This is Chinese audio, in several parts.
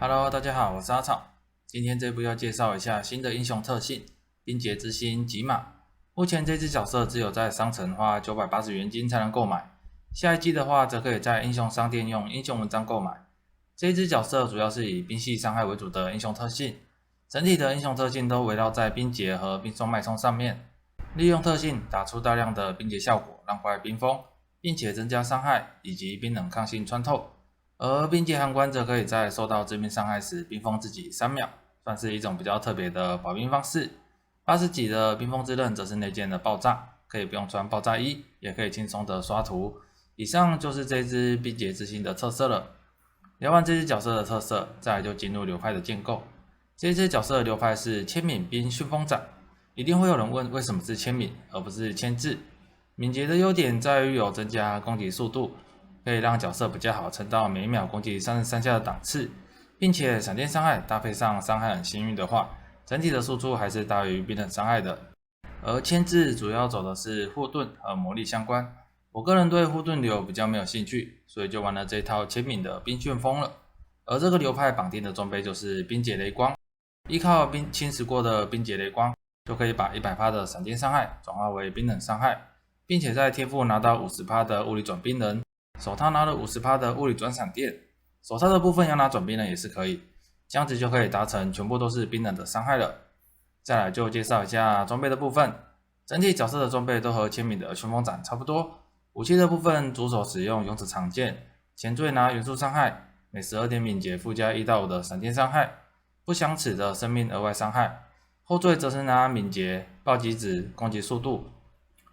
Hello，大家好，我是阿草。今天这部要介绍一下新的英雄特性——冰结之心吉玛。目前这只角色只有在商城花980元金才能购买，下一季的话则可以在英雄商店用英雄文章购买。这只角色主要是以冰系伤害为主的英雄特性，整体的英雄特性都围绕在冰结和冰霜脉冲上面，利用特性打出大量的冰结效果，让怪冰封，并且增加伤害以及冰冷抗性穿透。而冰结函关则可以在受到致命伤害时冰封自己3秒，算是一种比较特别的保冰方式。80级的冰封之刃则是内建的爆炸，可以不用穿爆炸衣，也可以轻松的刷图。以上就是这只冰结之心的特色了。聊完这只角色的特色，再来就进入流派的建构。这只角色的流派是千敏冰旋风斩。一定会有人问，为什么是千敏而不是千字？敏捷的优点在于有增加攻击速度，可以让角色比较好撑到每秒攻击33下的档次，并且闪电伤害搭配上伤害很幸运的话，整体的输出还是大于冰冷伤害的。而千字主要走的是护盾和魔力相关，我个人对护盾流比较没有兴趣，所以就玩了这套千敏的冰旋风了。而这个流派绑定的装备就是冰结雷光，依靠冰侵蚀过的冰结雷光，就可以把100%的闪电伤害转化为冰冷伤害，并且在天赋拿到50%的物理转冰人，手套拿了50%的物理转闪电，手套的部分要拿转冰人也是可以，这样子就可以达成全部都是冰冷的伤害了。再来就介绍一下装备的部分，整体角色的装备都和千米的旋风斩差不多。武器的部分，主手使用勇者长剑，前缀拿元素伤害，每12点敏捷附加1到5的闪电伤害，不相齿的生命额外伤害。后缀则是拿敏捷、暴击值、攻击速度，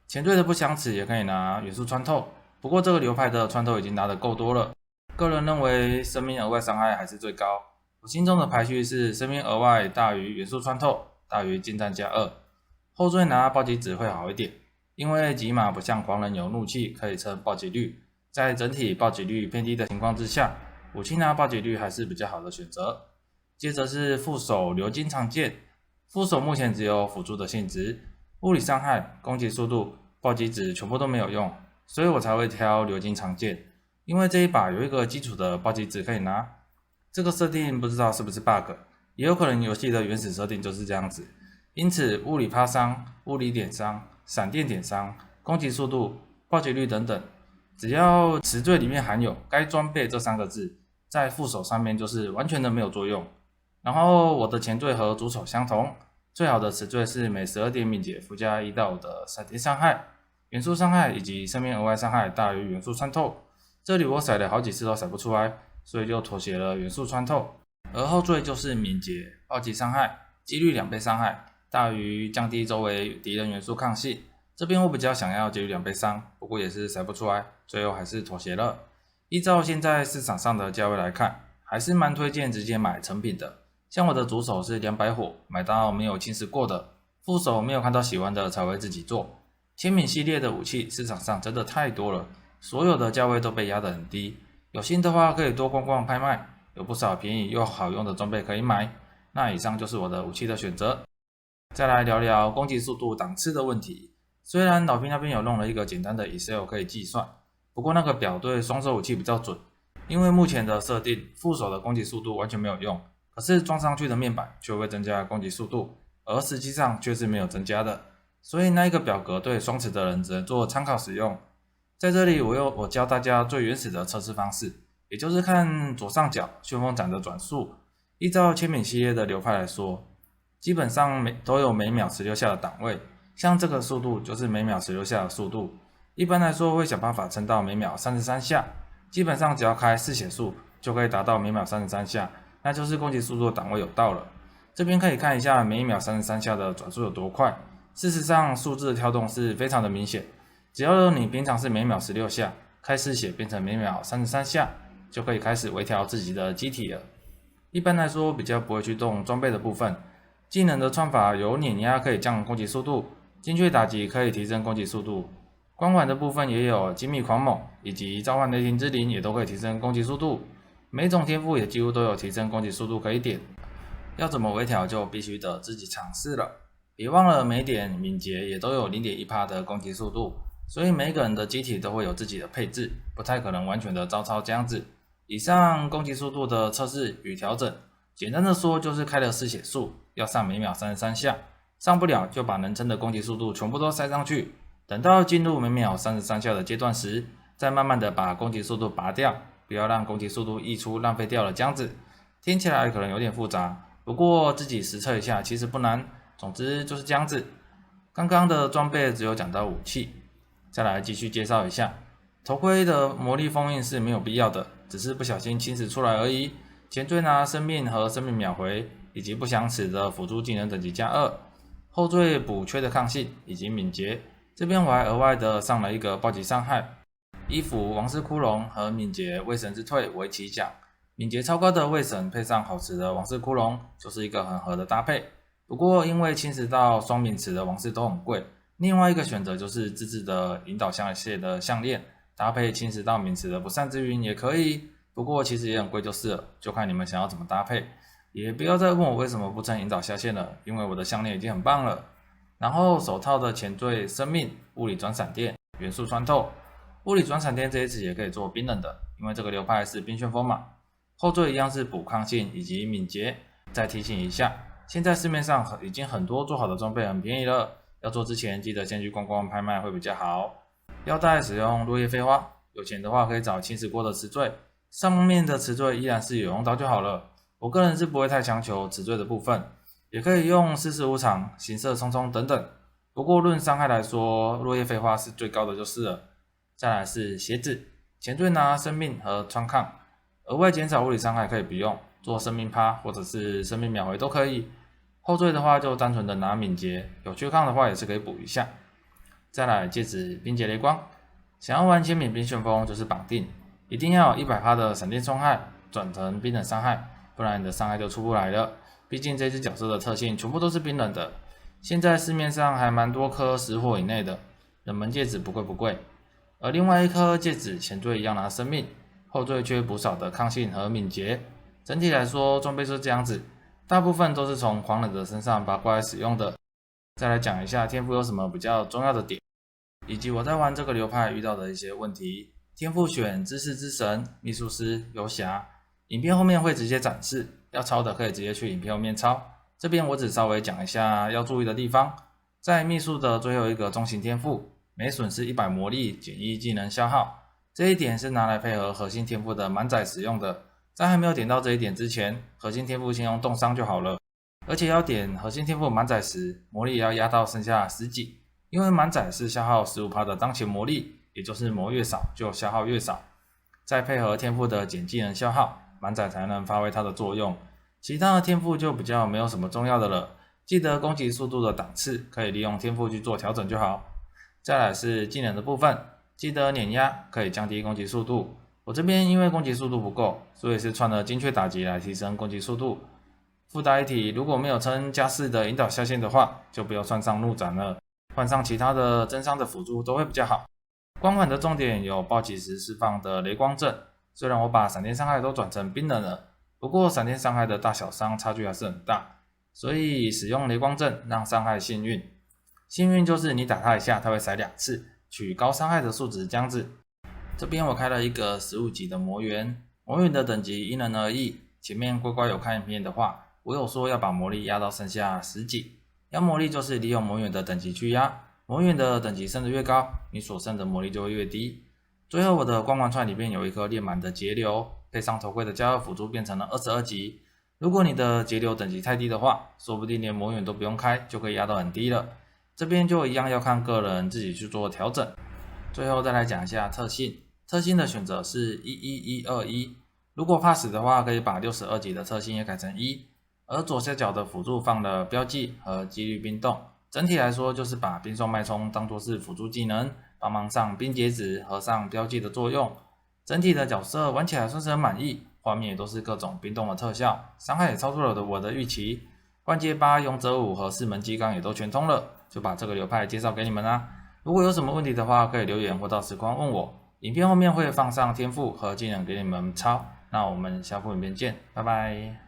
前缀的不相齿也可以拿元素穿透，不过这个流派的穿透已经拿得够多了，个人认为生命额外伤害还是最高。我心中的排序是生命额外大于元素穿透大于近战加2，后缀拿暴击值会好一点，因为吉玛不像狂人有怒气可以撑暴击率，在整体暴击率偏低的情况之下，武器拿暴击率还是比较好的选择。接着是副手流金长剑，副手目前只有辅助的性质，物理伤害、攻击速度、暴击值全部都没有用，所以我才会挑流金长剑，因为这一把有一个基础的暴击值可以拿。这个设定不知道是不是 bug， 也有可能游戏的原始设定就是这样子。因此物理趴伤、物理点伤、闪电点伤、攻击速度、暴击率等等，只要词缀里面含有该装备这3个字，在副手上面就是完全的没有作用。然后我的前缀和主手相同，最好的词缀是每12点敏捷附加1到5的闪电伤害、元素伤害以及生命额外伤害大于元素穿透。这里我甩了好几次都甩不出来，所以就妥协了元素穿透。而后缀就是敏捷、暴击伤害、几率2倍伤害大于降低周围敌人元素抗性。这边我比较想要几率2倍伤，不过也是甩不出来，最后还是妥协了。依照现在市场上的价位来看，还是蛮推荐直接买成品的。像我的主手是200火，买到没有侵蚀过的，副手没有看到喜欢的才会自己做。千敏系列的武器市场上真的太多了，所有的价位都被压得很低，有心的话可以多逛逛拍卖，有不少便宜又好用的装备可以买。那以上就是我的武器的选择。再来聊聊攻击速度档次的问题，虽然老兵那边有弄了一个简单的 Excel 可以计算，不过那个表对双手武器比较准，因为目前的设定副手的攻击速度完全没有用，可是装上去的面板却会增加攻击速度，而实际上却是没有增加的，所以那一个表格对双持的人只能做参考使用。在这里我教大家最原始的测试方式，也就是看左上角旋风斩的转速，依照千敏系列的流派来说，基本上都有每秒16下的档位，像这个速度就是每秒16下的速度，一般来说会想办法撑到每秒33下，基本上只要开4写数就可以达到每秒33下，那就是攻击速度的档位有到了。这边可以看一下每秒33下的转速有多快，事实上数字的跳动是非常的明显，只要你平常是每秒16下，开4写变成每秒33下，就可以开始微调自己的机体了。一般来说比较不会去动装备的部分，技能的串法有碾压可以降攻击速度，精确打击可以提升攻击速度，光环的部分也有精密狂猛以及召唤雷霆之灵也都可以提升攻击速度，每种天赋也几乎都有提升攻击速度可以点。要怎么微调就必须得自己尝试了，别忘了每点敏捷也都有 0.1% 的攻击速度，所以每个人的机体都会有自己的配置，不太可能完全的照抄这样子。以上攻击速度的测试与调整，简单的说就是开了失血数，要上每秒33下，上不了就把能撑的攻击速度全部都塞上去，等到进入每秒33下的阶段时，再慢慢的把攻击速度拔掉，不要让攻击速度溢出浪费掉了这样子。听起来可能有点复杂，不过自己实测一下其实不难，总之就是这样子。刚刚的装备只有讲到武器，再来继续介绍一下。头盔的魔力封印是没有必要的，只是不小心侵蚀出来而已。前缀拿生命和生命秒回，以及不想死的辅助技能等级加2，后缀补缺的抗性以及敏捷。这边我还额外的上了一个暴击伤害，衣服王室窟窿和敏捷卫神之退为其奖。敏捷超高的卫神配上好吃的王室窟窿，就是一个很合的搭配。不过因为侵蚀到双敏池的王室都很贵，另外一个选择就是自制的引导香榭的项链，搭配侵蚀到敏池的不散之云也可以。不过其实也很贵就是了，就看你们想要怎么搭配。也不要再问我为什么不撑引导下线了，因为我的项链已经很棒了。然后手套的前缀生命、物理转闪电、元素穿透。物理转闪电这一次也可以做冰冷的，因为这个流派是冰旋风嘛。后缀一样是补抗性以及敏捷。再提醒一下，现在市面上已经很多做好的装备很便宜了，要做之前记得先去逛逛拍卖会比较好。腰带使用落叶飞花，有钱的话可以找侵蚀过的词缀，上面的词缀依然是有用到就好了。我个人是不会太强求词缀的部分，也可以用世事无常、行色匆匆等等。不过论伤害来说，落叶飞花是最高的就是了。再来是鞋子，前缀拿生命和穿抗，额外减少物理伤害可以不用，做生命趴或者是生命秒回都可以。后缀的话就单纯的拿敏捷，有缺抗的话也是可以补一下。再来戒指冰结雷光，想要玩千米冰旋风就是绑定，一定要有100%的闪电冲害转成冰冷伤害，不然你的伤害就出不来了。毕竟这只角色的特性全部都是冰冷的，现在市面上还蛮多颗10火以内的，冷门戒指不贵不贵。而另外一颗戒指前缀一样拿生命，后缀却补少的抗性和敏捷。整体来说装备就是这样子，大部分都是从狂冷的身上拔过来使用的。再来讲一下天赋有什么比较重要的点，以及我在玩这个流派遇到的一些问题。天赋选知识之神、秘术师、游侠，影片后面会直接展示，要抄的可以直接去影片后面抄。这边我只稍微讲一下要注意的地方。在秘术的最后一个中型天赋，每损失100魔力减1技能消耗，这一点是拿来配合核心天赋的满载使用的。在还没有点到这一点之前，核心天赋先用冻伤就好了。而且要点核心天赋满载时，魔力也要压到剩下10几，因为满载是消耗 15% 的当前魔力，也就是魔越少就消耗越少。再配合天赋的减技能消耗，满载才能发挥它的作用。其他的天赋就比较没有什么重要的了，记得攻击速度的档次可以利用天赋去做调整就好。再来是技能的部分，记得碾压可以降低攻击速度。我这边因为攻击速度不够，所以是串了精确打击来提升攻击速度。附带一提，如果没有撑加4的引导下线的话，就不要算上怒斩了，换上其他的增伤的辅助都会比较好。光环的重点有暴击时释放的雷光阵，虽然我把闪电伤害都转成冰冷了，不过闪电伤害的大小伤差距还是很大，所以使用雷光阵让伤害幸运。幸运就是你打它一下，它会闪2次，取高伤害的数值这样子。这边我开了一个15级的魔猿，魔猿的等级因人而异，前面乖乖有看影片的话，我有说要把魔力压到剩下10几。压魔力就是利用魔猿的等级去压，魔猿的等级升得越高，你所剩的魔力就会越低。最后我的光环串里面有一颗练满的节流，配上头盔的加2辅助变成了22级。如果你的节流等级太低的话，说不定连魔猿都不用开就可以压到很低了。这边就一样要看个人自己去做调整。最后再来讲一下特性，特性的选择是11121，如果怕死的话，可以把62级的特性也改成1，而左下角的辅助放了标记和几率冰冻。整体来说就是把冰霜脉冲当作是辅助技能，帮忙上冰结子和上标记的作用。整体的角色玩起来算是很满意，画面也都是各种冰冻的特效，伤害也超出了我的预期。万劫8、勇者5和4门激钢也都全通了，就把这个流派介绍给你们啦。如果有什么问题的话，可以留言或到实况问我。影片后面会放上天赋和技能给你们抄。那我们下部影片见，拜拜。